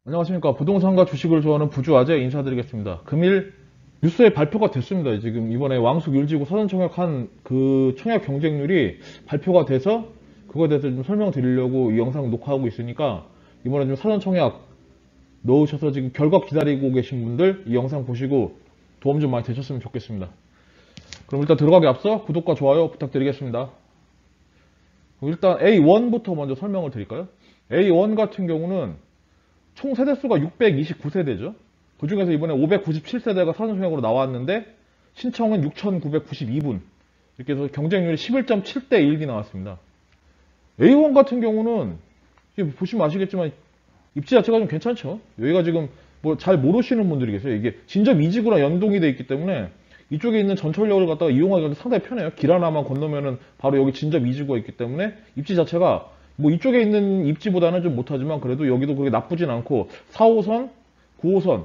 안녕하십니까. 부동산과 주식을 좋아하는 부주아재 인사드리겠습니다. 금일 뉴스에 발표가 됐습니다. 지금 이번에 왕숙, 율지구, 서산청약 한 그 청약 경쟁률이 발표가 돼서 그거에 대해서 좀 설명드리려고 이 영상 녹화하고 있으니까 이번에 좀 서산청약 넣으셔서 지금 결과 기다리고 계신 분들 이 영상 보시고 도움 좀 많이 되셨으면 좋겠습니다. 그럼 일단 들어가기 앞서 구독과 좋아요 부탁드리겠습니다. 그럼 일단 A1부터 먼저 설명을 드릴까요? A1 같은 경우는 총 세대수가 629세대죠. 그 중에서 이번에 597세대가 사전청약으로 나왔는데 신청은 6,992분. 이렇게 해서 경쟁률이 11.7대 1이 나왔습니다. A1 같은 경우는 보시면 아시겠지만 입지 자체가 좀 괜찮죠. 여기가 지금 뭐 잘 모르시는 분들이 계세요. 이게 진접 이지구랑 연동이 되어 있기 때문에 이쪽에 있는 전철역을 갖다가 이용하기가 상당히 편해요. 길 하나만 건너면은 바로 여기 진접 이지구가 있기 때문에 입지 자체가 뭐 이쪽에 있는 입지보다는 좀 못하지만 그래도 여기도 그렇게 나쁘진 않고 4호선, 9호선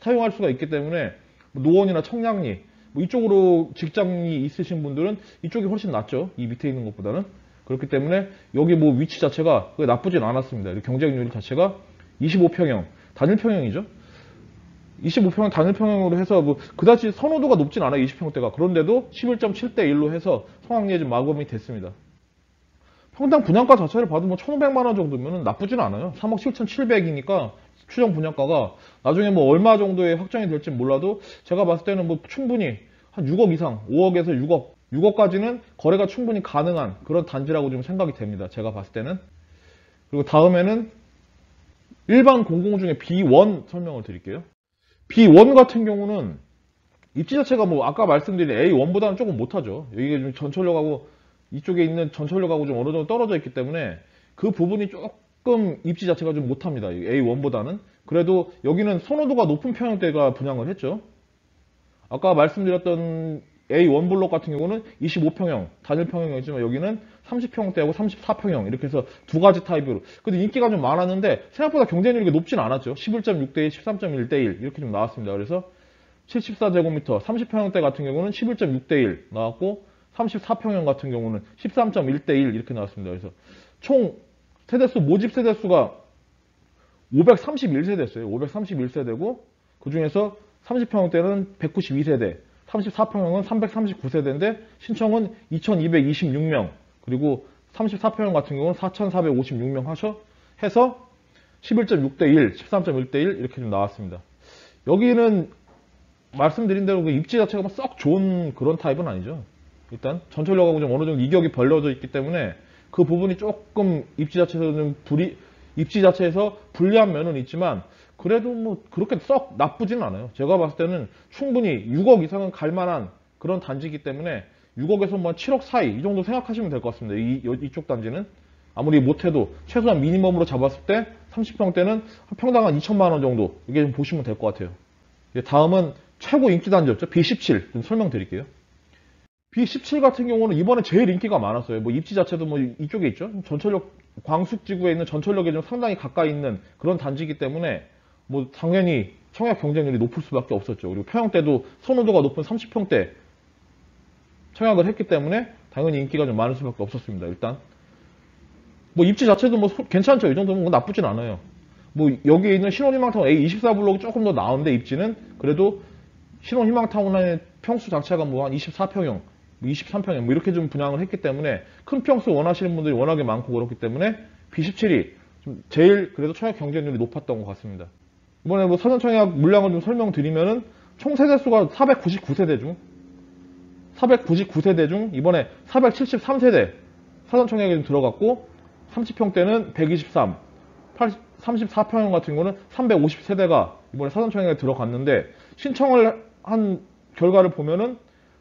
사용할 수가 있기 때문에 노원이나 청량리 뭐 이쪽으로 직장이 있으신 분들은 이쪽이 훨씬 낫죠. 이 밑에 있는 것보다는. 그렇기 때문에 여기 뭐 위치 자체가 나쁘진 않았습니다. 경쟁률 자체가 25평형, 단일평형이죠. 25평형 단일평형으로 해서 뭐 그다지 선호도가 높진 않아요. 20평대가. 그런데도 11.7대 1로 해서 성황리에 좀 마감이 됐습니다. 평당 분양가 자체를 봐도 뭐 1,500만 원 정도면 나쁘진 않아요. 3억 7,700이니까 추정 분양가가 나중에 뭐 얼마 정도의 확정이 될지 몰라도 제가 봤을 때는 뭐 충분히 한 6억 이상, 5억에서 6억, 6억까지는 거래가 충분히 가능한 그런 단지라고 좀 생각이 됩니다. 제가 봤을 때는. 그리고 다음에는 일반 공공 중에 B1 설명을 드릴게요. B1 같은 경우는 입지 자체가 뭐 아까 말씀드린 A1보다는 조금 못하죠. 여기가 좀 전철역하고 이쪽에 있는 전철역하고 좀 어느 정도 떨어져 있기 때문에 그 부분이 조금 입지 자체가 좀 못합니다. A1보다는. 그래도 여기는 선호도가 높은 평형대가 분양을 했죠. 아까 말씀드렸던 A1 블록 같은 경우는 25평형, 단일평형이지만 여기는 30평대하고 34평형 이렇게 해서 두 가지 타입으로. 근데 인기가 좀 많았는데 생각보다 경쟁률이 높진 않았죠. 11.6대 1, 13.1대 1 이렇게 좀 나왔습니다. 그래서 74제곱미터 30평형대 같은 경우는 11.6대 1 나왔고 34평형 같은 경우는 13.1대 1 이렇게 나왔습니다. 그래서 총 세대수 모집 세대수가 531세대였어요. 531세대고 그 중에서 30평형대는 192세대, 34평형은 339세대인데 신청은 2226명 그리고 34평형 같은 경우는 4456명 해서 11.6대 1, 13.1대 1 이렇게 좀 나왔습니다. 여기는 말씀드린 대로 그 입지 자체가 썩 좋은 그런 타입은 아니죠. 일단 전철역하고 좀 어느 정도 이격이 벌려져 있기 때문에 그 부분이 조금 입지 자체에서 불리한 면은 있지만 그래도 뭐 그렇게 썩 나쁘진 않아요. 제가 봤을 때는 충분히 6억 이상은 갈 만한 그런 단지이기 때문에 6억에서 뭐 7억 사이 이 정도 생각하시면 될 것 같습니다. 이쪽 단지는 아무리 못해도 최소한 미니멈으로 잡았을 때 30평대는 한 평당 한 2천만 원 정도 이게 좀 보시면 될 것 같아요. 다음은 최고 인기 단지였죠. B17 좀 설명드릴게요. B17 같은 경우는 이번에 제일 인기가 많았어요. 뭐 입지 자체도 뭐 이쪽에 있죠. 전철역 광숙지구에 있는 전철역에 좀 상당히 가까이 있는 그런 단지이기 때문에 뭐 당연히 청약 경쟁률이 높을 수밖에 없었죠. 그리고 평형대도 선호도가 높은 30평대 청약을 했기 때문에 당연히 인기가 좀 많을 수밖에 없었습니다. 일단 뭐 입지 자체도 뭐 괜찮죠. 이 정도면 뭐 나쁘진 않아요. 뭐 여기에 있는 신혼희망타운 A24 블록이 조금 더 나은데 입지는 그래도 신혼희망타운의 평수 자체가 뭐 한 24평형, 23평형 뭐 이렇게 좀 분양을 했기 때문에 큰 평수 원하시는 분들이 워낙에 많고 그렇기 때문에 B17이 좀 제일 그래도 청약 경쟁률이 높았던 것 같습니다. 이번에 뭐 사전청약 물량을 좀 설명드리면은 총 세대수가 499세대 중 이번에 473세대 사전청약에 좀 들어갔고 30평대는 123, 34평형 같은 경우는 350세대가 이번에 사전청약에 들어갔는데 신청을 한 결과를 보면은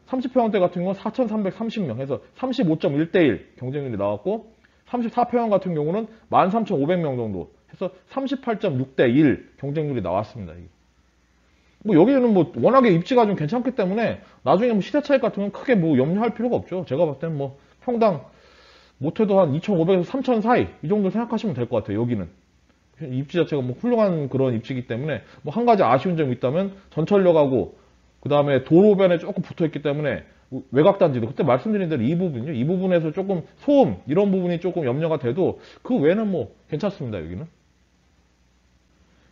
30평대 같은 경우는 4,330명 해서 35.1대 1 경쟁률이 나왔고 34평형 같은 경우는 13,500명 정도 해서 38.6대 1 경쟁률이 나왔습니다. 뭐 여기는 뭐 워낙에 입지가 좀 괜찮기 때문에 나중에 뭐 시세 차익 같은 건 크게 뭐 염려할 필요가 없죠. 제가 봤을 때는 뭐 평당 못해도 한 2,500에서 3,000 사이 이 정도 생각하시면 될 것 같아요. 여기는 입지 자체가 뭐 훌륭한 그런 입지이기 때문에 뭐 한 가지 아쉬운 점이 있다면 전철역하고 그 다음에 도로변에 조금 붙어 있기 때문에 외곽단지도 그때 말씀드린 대로 이 부분이요. 이 부분에서 조금 소음 이런 부분이 조금 염려가 돼도 그 외에는 뭐 괜찮습니다. 여기는.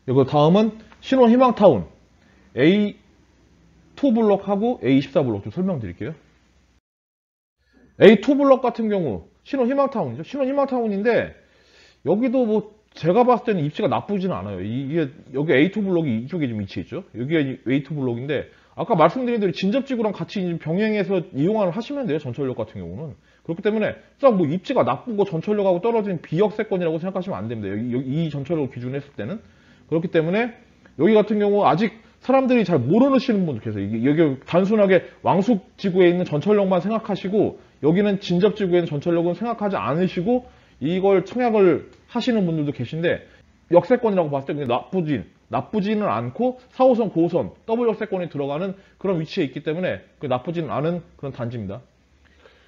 이거 다음은 신혼희망타운 A2 블록하고 A24 블록 좀 설명드릴게요. A2 블록 같은 경우 신혼희망타운이죠. 신혼희망타운인데 여기도 뭐 제가 봤을 때는 입지가 나쁘지는 않아요. 이게 여기 A2 블록이 이쪽에 좀 위치했죠. 여기가 A2 블록인데 아까 말씀드린 대로 진접지구랑 같이 병행해서 이용을 하시면 돼요. 전철역 같은 경우는. 그렇기 때문에 썩 뭐 입지가 나쁘고 전철역하고 떨어진 비역세권이라고 생각하시면 안 됩니다. 이 전철역을 기준으로 했을 때는. 그렇기 때문에 여기 같은 경우 아직 사람들이 잘 모르시는 분들 계세요. 여기 단순하게 왕숙지구에 있는 전철역만 생각하시고 여기는 진접지구에 있는 전철역은 생각하지 않으시고 이걸 청약을 하시는 분들도 계신데 역세권이라고 봤을 때 그냥 나쁘지는 않고 4호선, 9호선, 더블 역세권이 들어가는 그런 위치에 있기 때문에 나쁘지는 않은 그런 단지입니다.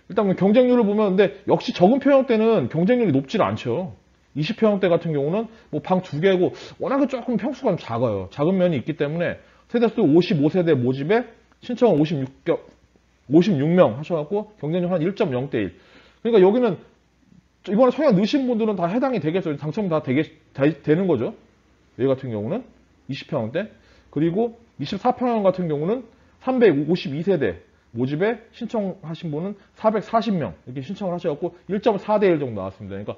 일단 경쟁률을 보면 근데 역시 적은 평형대는 경쟁률이 높지 않죠. 20평형대 같은 경우는 뭐 방 2개고 워낙에 조금 평수가 좀 작아요. 작은 면이 있기 때문에 세대수 55세대 모집에 신청은 56명 하셔갖고 경쟁률 한 1.0대 1. 그러니까 여기는 이번에 청약 넣으신 분들은 다 해당이 되겠어요. 당첨 다 되는 거죠. 여기 같은 경우는 20평형대. 그리고 24평형 같은 경우는 352세대 모집에 신청하신 분은 440명 이렇게 신청을 하셔갖고 1.4대 1 정도 나왔습니다. 그러니까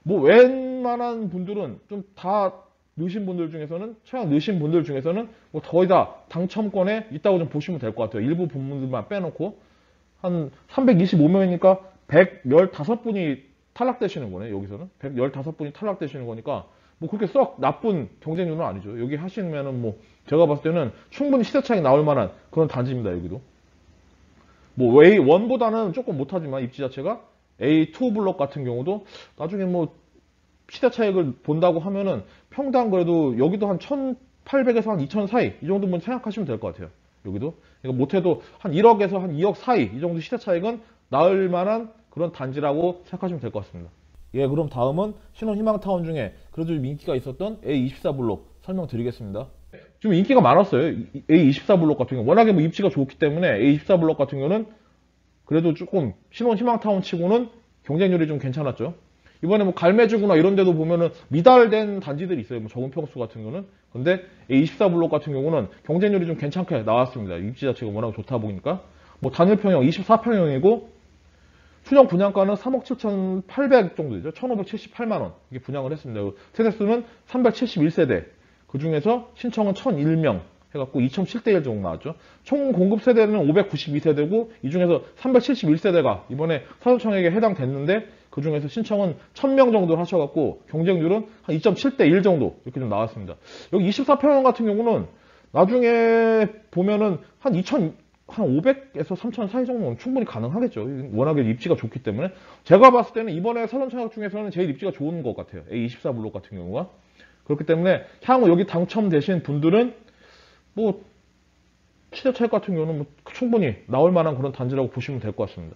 뭐 웬만한 분들은 좀 다 넣으신 분들 중에서는 청약 넣으신 분들 중에서는 뭐 거의 다 당첨권에 있다고 좀 보시면 될 것 같아요. 일부 분들만 빼놓고 한 325명이니까 115분이 탈락되시는 거네. 여기서는 115분이 탈락되시는 거니까 뭐 그렇게 썩 나쁜 경쟁률은 아니죠. 여기 하시면은 뭐 제가 봤을 때는 충분히 시대 차익 나올 만한 그런 단지입니다. 여기도 뭐 A1보다는 조금 못하지만 입지 자체가 A2 블록 같은 경우도 나중에 뭐 시대 차익을 본다고 하면은 평당 그래도 여기도 한 1,800에서 한 2,000 사이 이 정도면 생각하시면 될 것 같아요. 여기도 그러니까 못해도 한 1억에서 한 2억 사이 이 정도 시대 차익은 나을 만한 그런 단지라고 생각하시면 될 것 같습니다. 예, 그럼 다음은 신혼희망타운 중에 그래도 좀 인기가 있었던 A24 블록 설명드리겠습니다. 좀 인기가 많았어요. A24 블록 같은 경우 워낙에 뭐 입지가 좋기 때문에 A24 블록 같은 경우는 그래도 조금 신혼희망타운 치고는 경쟁률이 좀 괜찮았죠. 이번에 뭐 갈매주구나 이런 데도 보면은 미달된 단지들이 있어요. 뭐 적은 평수 같은 경우는. 근데 A24 블록 같은 경우는 경쟁률이 좀 괜찮게 나왔습니다. 입지 자체가 워낙 좋다 보니까. 뭐 단일평형 24평형이고 추정 분양가는 3억 7,800 정도 되죠. 1,578만원 이게 분양을 했습니다. 세대수는 371세대. 그 중에서 신청은 1,001명 해갖고 2.7대 1 정도 나왔죠. 총 공급 세대는 592세대고 이 중에서 371세대가 이번에 사전청약에 해당됐는데 그 중에서 신청은 1,000명 정도 하셔갖고 경쟁률은 한 2.7대 1 정도 이렇게 좀 나왔습니다. 여기 24평형 같은 경우는 나중에 보면은 한 500에서 3,000 사이 정도는 충분히 가능하겠죠. 워낙에 입지가 좋기 때문에. 제가 봤을 때는 이번에 사전청약 중에서는 제일 입지가 좋은 것 같아요. A24 블록 같은 경우가. 그렇기 때문에 향후 여기 당첨되신 분들은 뭐 시대 차익 같은 경우는 뭐 충분히 나올 만한 그런 단지라고 보시면 될 것 같습니다.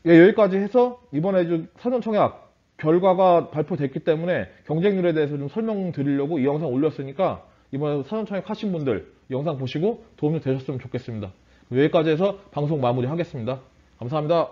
예, 여기까지 해서 이번에 사전청약 결과가 발표됐기 때문에 경쟁률에 대해서 좀 설명드리려고 이 영상 올렸으니까 이번에 사전청약 하신 분들 영상 보시고 도움이 되셨으면 좋겠습니다. 여기까지 해서 방송 마무리하겠습니다. 감사합니다.